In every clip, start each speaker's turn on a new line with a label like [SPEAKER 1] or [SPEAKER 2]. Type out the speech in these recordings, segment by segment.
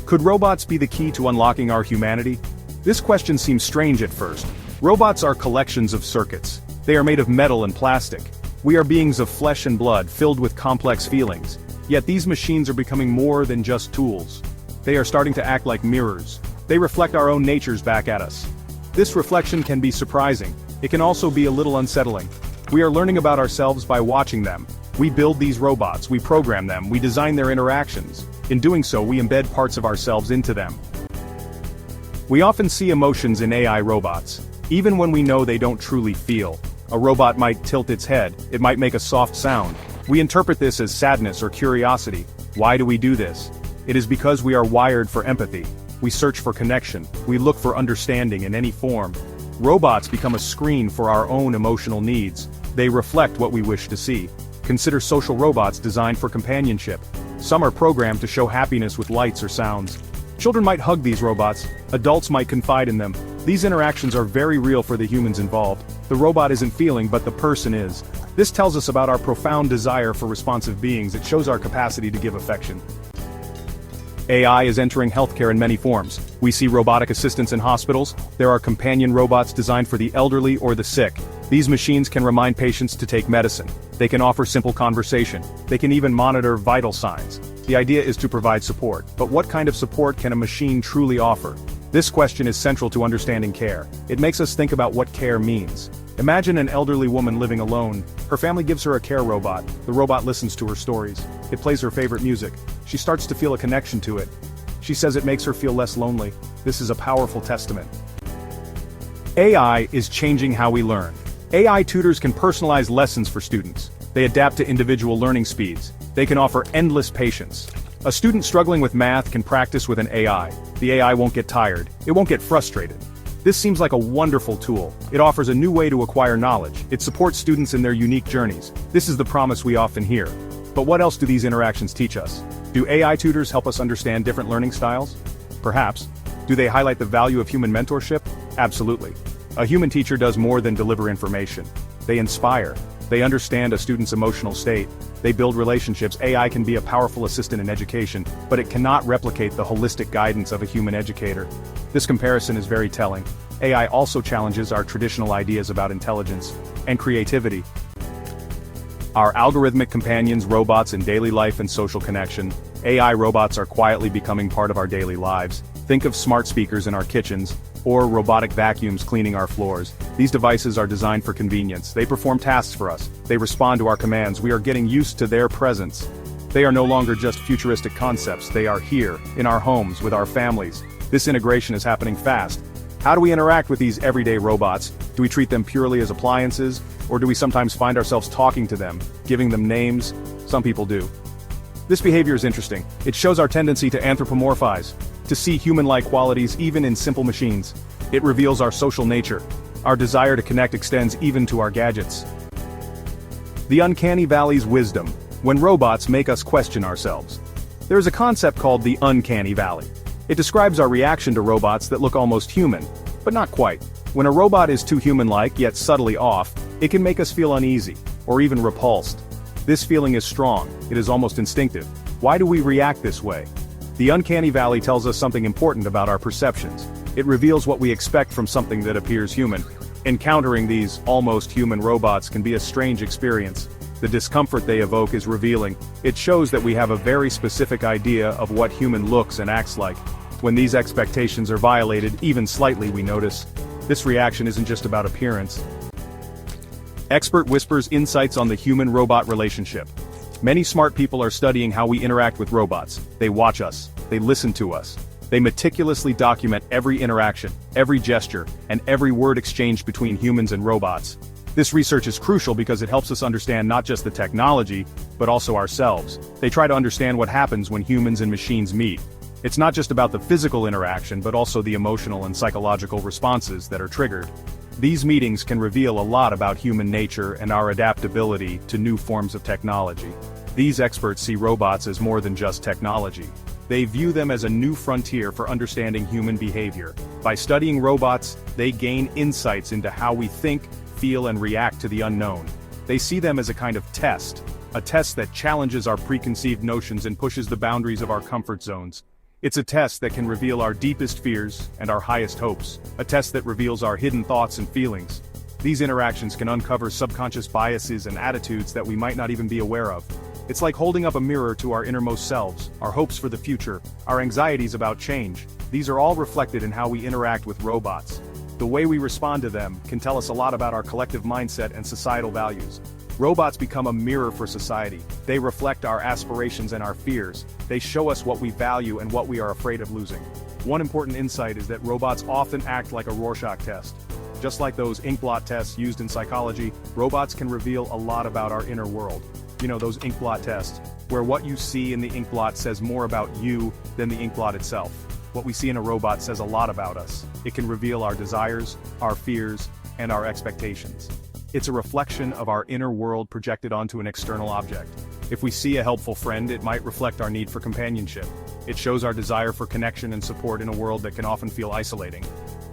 [SPEAKER 1] Could robots be the key to unlocking our humanity? This question seems strange at first. Robots are collections of circuits. They are made of metal and plastic. We are beings of flesh and blood filled with complex feelings. Yet these machines are becoming more than just tools. They are starting to act like mirrors. They reflect our own natures back at us. This reflection can be surprising. It can also be a little unsettling. We are learning about ourselves by watching them. We build these robots, we program them, we design their interactions. In doing so, we embed parts of ourselves into them. We often see emotions in AI robots, even when we know they don't truly feel. A robot might tilt its head, it might make a soft sound. We interpret this as sadness or curiosity. Why do we do this? It is because we are wired for empathy. We search for connection, we look for understanding in any form. Robots become a screen for our own emotional needs. They reflect what we wish to see. Consider social robots designed for companionship. Some are programmed to show happiness with lights or sounds. Children might hug these robots, adults might confide in them. These interactions are very real for the humans involved. The robot isn't feeling, but the person is. This tells us about our profound desire for responsive beings. It shows our capacity to give affection. AI is entering healthcare in many forms. We see robotic assistants in hospitals. There are companion robots designed for the elderly or the sick. These machines can remind patients to take medicine. They can offer simple conversation. They can even monitor vital signs. The idea is to provide support. But what kind of support can a machine truly offer? This question is central to understanding care. It makes us think about what care means. Imagine an elderly woman living alone. Her family gives her a care robot. The robot listens to her stories. It plays her favorite music. She starts to feel a connection to it. She says it makes her feel less lonely. This is a powerful testament. AI is changing how we learn. AI tutors can personalize lessons for students. They adapt to individual learning speeds. They can offer endless patience. A student struggling with math can practice with an AI. The AI won't get tired. It won't get frustrated. This seems like a wonderful tool. It offers a new way to acquire knowledge. It supports students in their unique journeys. This is the promise we often hear. But what else do these interactions teach us? Do AI tutors help us understand different learning styles? Perhaps. Do they highlight the value of human mentorship? Absolutely. A human teacher does more than deliver information. They inspire. They understand a student's emotional state. They build relationships. AI can be a powerful assistant in education, but it cannot replicate the holistic guidance of a human educator. This comparison is very telling. AI also challenges our traditional ideas about intelligence and creativity. Our algorithmic companions, robots in daily life and social connection. AI robots are quietly becoming part of our daily lives. Think of smart speakers in our kitchens, or robotic vacuums cleaning our floors. These devices are designed for convenience. They perform tasks for us. They respond to our commands. We are getting used to their presence. They are no longer just futuristic concepts. They are here, in our homes, with our families. This integration is happening fast. How do we interact with these everyday robots? Do we treat them purely as appliances? Or do we sometimes find ourselves talking to them, giving them names? Some people do. This behavior is interesting. It shows our tendency to anthropomorphize, to see human-like qualities even in simple machines. It reveals our social nature. Our desire to connect extends even to our gadgets. The uncanny valley's wisdom, when robots make us question ourselves. There is a concept called the uncanny valley. It describes our reaction to robots that look almost human, but not quite. When a robot is too human-like yet subtly off, it can make us feel uneasy, or even repulsed. This feeling is strong, it is almost instinctive. Why do we react this way? The uncanny valley tells us something important about our perceptions. It reveals what we expect from something that appears human. Encountering these almost human robots can be a strange experience. The discomfort they evoke is revealing. It shows that we have a very specific idea of what human looks and acts like. When these expectations are violated, even slightly, we notice. This reaction isn't just about appearance. Expert whispers insights on the human-robot relationship. Many smart people are studying how we interact with robots. They watch us. They listen to us. They meticulously document every interaction, every gesture, and every word exchanged between humans and robots. This research is crucial because it helps us understand not just the technology, but also ourselves. They try to understand what happens when humans and machines meet. It's not just about the physical interaction, but also the emotional and psychological responses that are triggered. These meetings can reveal a lot about human nature and our adaptability to new forms of technology. These experts see robots as more than just technology. They view them as a new frontier for understanding human behavior. By studying robots, they gain insights into how we think, feel, and react to the unknown. They see them as a kind of test, a test that challenges our preconceived notions and pushes the boundaries of our comfort zones. It's a test that can reveal our deepest fears and our highest hopes, a test that reveals our hidden thoughts and feelings. These interactions can uncover subconscious biases and attitudes that we might not even be aware of. It's like holding up a mirror to our innermost selves, our hopes for the future, our anxieties about change. These are all reflected in how we interact with robots. The way we respond to them can tell us a lot about our collective mindset and societal values. Robots become a mirror for society. They reflect our aspirations and our fears. They show us what we value and what we are afraid of losing. One important insight is that robots often act like a Rorschach test. Just like those inkblot tests used in psychology, robots can reveal a lot about our inner world. You know, those inkblot tests, where what you see in the inkblot says more about you than the inkblot itself. What we see in a robot says a lot about us. It can reveal our desires, our fears, and our expectations. It's a reflection of our inner world projected onto an external object. If we see a helpful friend, it might reflect our need for companionship. It shows our desire for connection and support in a world that can often feel isolating.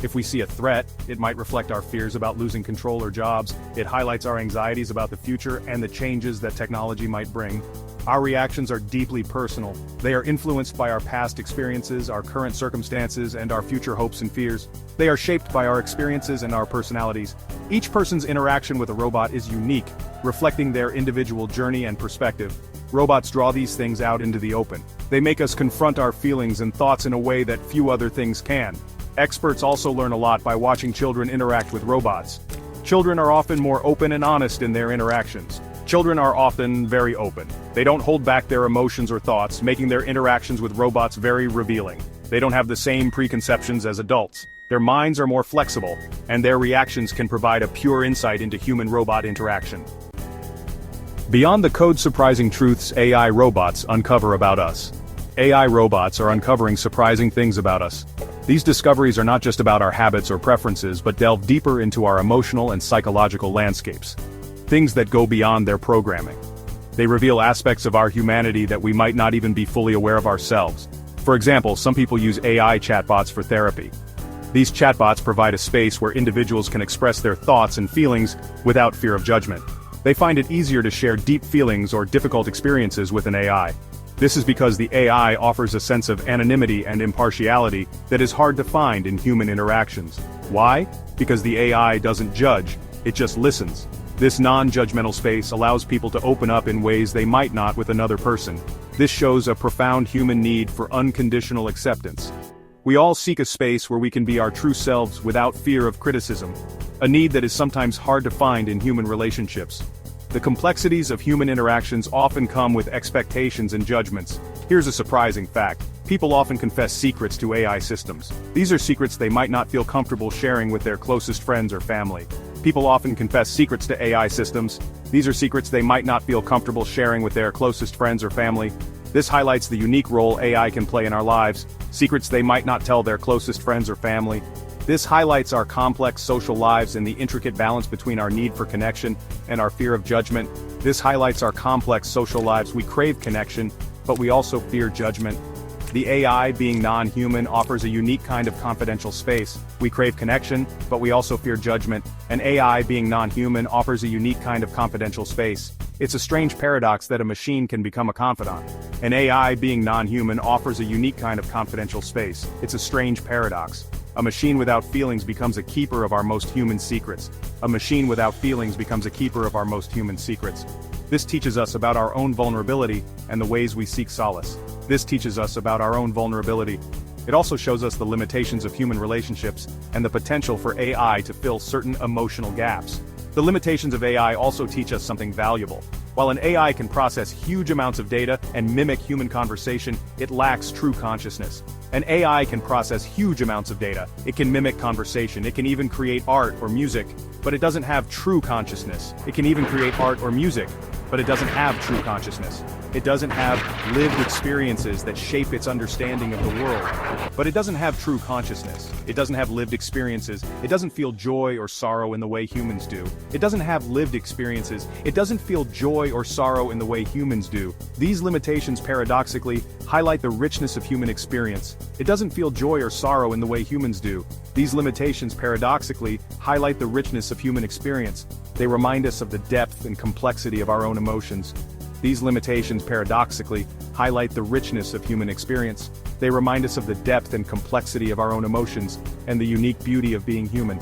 [SPEAKER 1] If we see a threat, it might reflect our fears about losing control or jobs. It highlights our anxieties about the future and the changes that technology might bring. Our reactions are deeply personal. They are influenced by our past experiences, our current circumstances, and our future hopes and fears. They are shaped by our experiences and our personalities. Each person's interaction with a robot is unique, reflecting their individual journey and perspective. Robots draw these things out into the open. They make us confront our feelings and thoughts in a way that few other things can. Experts also learn a lot by watching children interact with robots. Children are often more open and honest in their interactions. Children are often very open. They don't hold back their emotions or thoughts, making their interactions with robots very revealing. They don't have the same preconceptions as adults. Their minds are more flexible, and their reactions can provide a pure insight into human-robot interaction. Beyond the code-surprising truths AI robots uncover about us. AI robots are uncovering surprising things about us. These discoveries are not just about our habits or preferences but delve deeper into our emotional and psychological landscapes. Things that go beyond their programming. They reveal aspects of our humanity that we might not even be fully aware of ourselves. For example, some people use AI chatbots for therapy. These chatbots provide a space where individuals can express their thoughts and feelings without fear of judgment. They find it easier to share deep feelings or difficult experiences with an AI. This is because the AI offers a sense of anonymity and impartiality that is hard to find in human interactions. Why? Because the AI doesn't judge, it just listens. This non-judgmental space allows people to open up in ways they might not with another person. This shows a profound human need for unconditional acceptance. We all seek a space where we can be our true selves without fear of criticism, a need that is sometimes hard to find in human relationships. The complexities of human interactions often come with expectations and judgments. Here's a surprising fact. People often confess secrets to AI systems. These are secrets they might not feel comfortable sharing with their closest friends or family. People often confess secrets to AI systems. These are secrets they might not feel comfortable sharing with their closest friends or family. This highlights the unique role AI can play in our lives, secrets they might not tell their closest friends or family. This highlights our complex social lives and the intricate balance between our need for connection and our fear of judgment. This highlights our complex social lives. We crave connection, but we also fear judgment. The AI, being non-human, offers a unique kind of confidential space. We crave connection, but we also fear judgment. An AI, being non-human, offers a unique kind of confidential space. It's a strange paradox that a machine can become a confidant. An AI, being non-human, offers a unique kind of confidential space. It's a strange paradox. A machine without feelings becomes a keeper of our most human secrets. A machine without feelings becomes a keeper of our most human secrets. This teaches us about our own vulnerability and the ways we seek solace. This teaches us about our own vulnerability. It also shows us the limitations of human relationships and the potential for AI to fill certain emotional gaps. The limitations of AI also teach us something valuable. While an AI can process huge amounts of data and mimic human conversation, it lacks true consciousness. An AI can process huge amounts of data, it can mimic conversation, it can even create art or music, but it doesn't have true consciousness. It can even create art or music, but it doesn't have true consciousness. It doesn't have lived experiences that shape its understanding of the world. But it doesn't have true consciousness. It doesn't have lived experiences. It doesn't feel joy or sorrow in the way humans do. It doesn't have lived experiences. It doesn't feel joy or sorrow in the way humans do. These limitations paradoxically highlight the richness of human experience. It doesn't feel joy or sorrow in the way humans do. These limitations paradoxically highlight the richness of human experience. They remind us of the depth and complexity of our own emotions. These limitations paradoxically highlight the richness of human experience. They remind us of the depth and complexity of our own emotions, and the unique beauty of being human.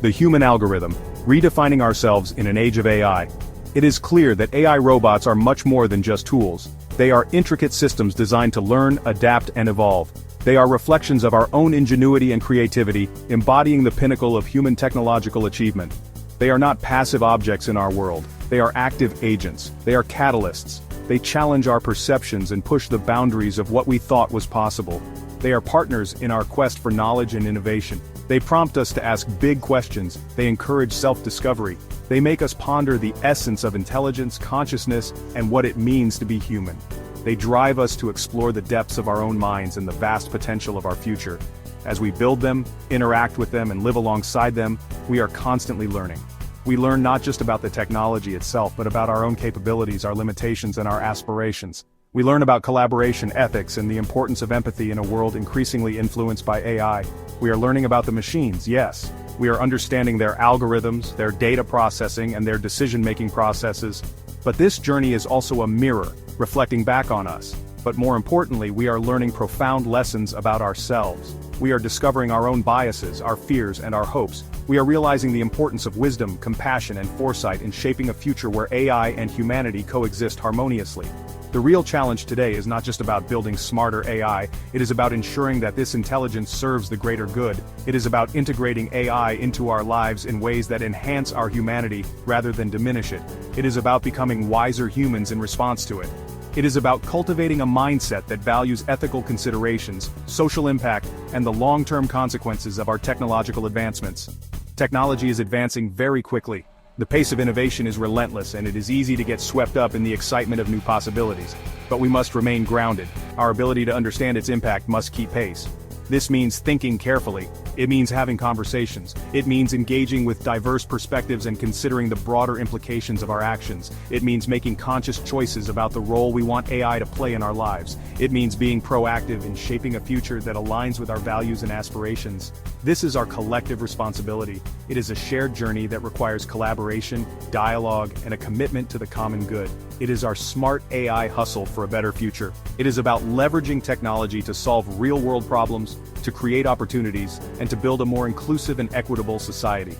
[SPEAKER 1] The human algorithm, redefining ourselves in an age of AI. It is clear that AI robots are much more than just tools. They are intricate systems designed to learn, adapt, and evolve. They are reflections of our own ingenuity and creativity, embodying the pinnacle of human technological achievement. They are not passive objects in our world. They are active agents. They are catalysts. They challenge our perceptions and push the boundaries of what we thought was possible. They are partners in our quest for knowledge and innovation. They prompt us to ask big questions. They encourage self-discovery. They make us ponder the essence of intelligence, consciousness, and what it means to be human. They drive us to explore the depths of our own minds and the vast potential of our future. As we build them, interact with them, and live alongside them, we are constantly learning. We learn not just about the technology itself, but about our own capabilities, our limitations, and our aspirations. We learn about collaboration, ethics, and the importance of empathy in a world increasingly influenced by AI. We are learning about the machines, yes. We are understanding their algorithms, their data processing, and their decision-making processes. But this journey is also a mirror, reflecting back on us. But more importantly, we are learning profound lessons about ourselves. We are discovering our own biases, our fears, and our hopes. We are realizing the importance of wisdom, compassion, and foresight in shaping a future where AI and humanity coexist harmoniously. The real challenge today is not just about building smarter AI, it is about ensuring that this intelligence serves the greater good. It is about integrating AI into our lives in ways that enhance our humanity rather than diminish it. It is about becoming wiser humans in response to it. It is about cultivating a mindset that values ethical considerations, social impact, and the long-term consequences of our technological advancements. Technology is advancing very quickly. The pace of innovation is relentless, and it is easy to get swept up in the excitement of new possibilities. But we must remain grounded. Our ability to understand its impact must keep pace. This means thinking carefully. It means having conversations. It means engaging with diverse perspectives and considering the broader implications of our actions. It means making conscious choices about the role we want AI to play in our lives. It means being proactive in shaping a future that aligns with our values and aspirations. This is our collective responsibility. It is a shared journey that requires collaboration, dialogue, and a commitment to the common good. It is our smart AI hustle for a better future. It is about leveraging technology to solve real-world problems, to create opportunities, and to build a more inclusive and equitable society.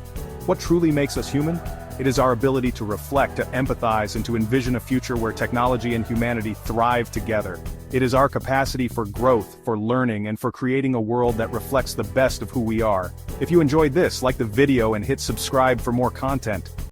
[SPEAKER 1] What truly makes us human? It is our ability to reflect, to empathize, and to envision a future where technology and humanity thrive together. It is our capacity for growth, for learning, and for creating a world that reflects the best of who we are. If you enjoyed this, like the video and hit subscribe for more content.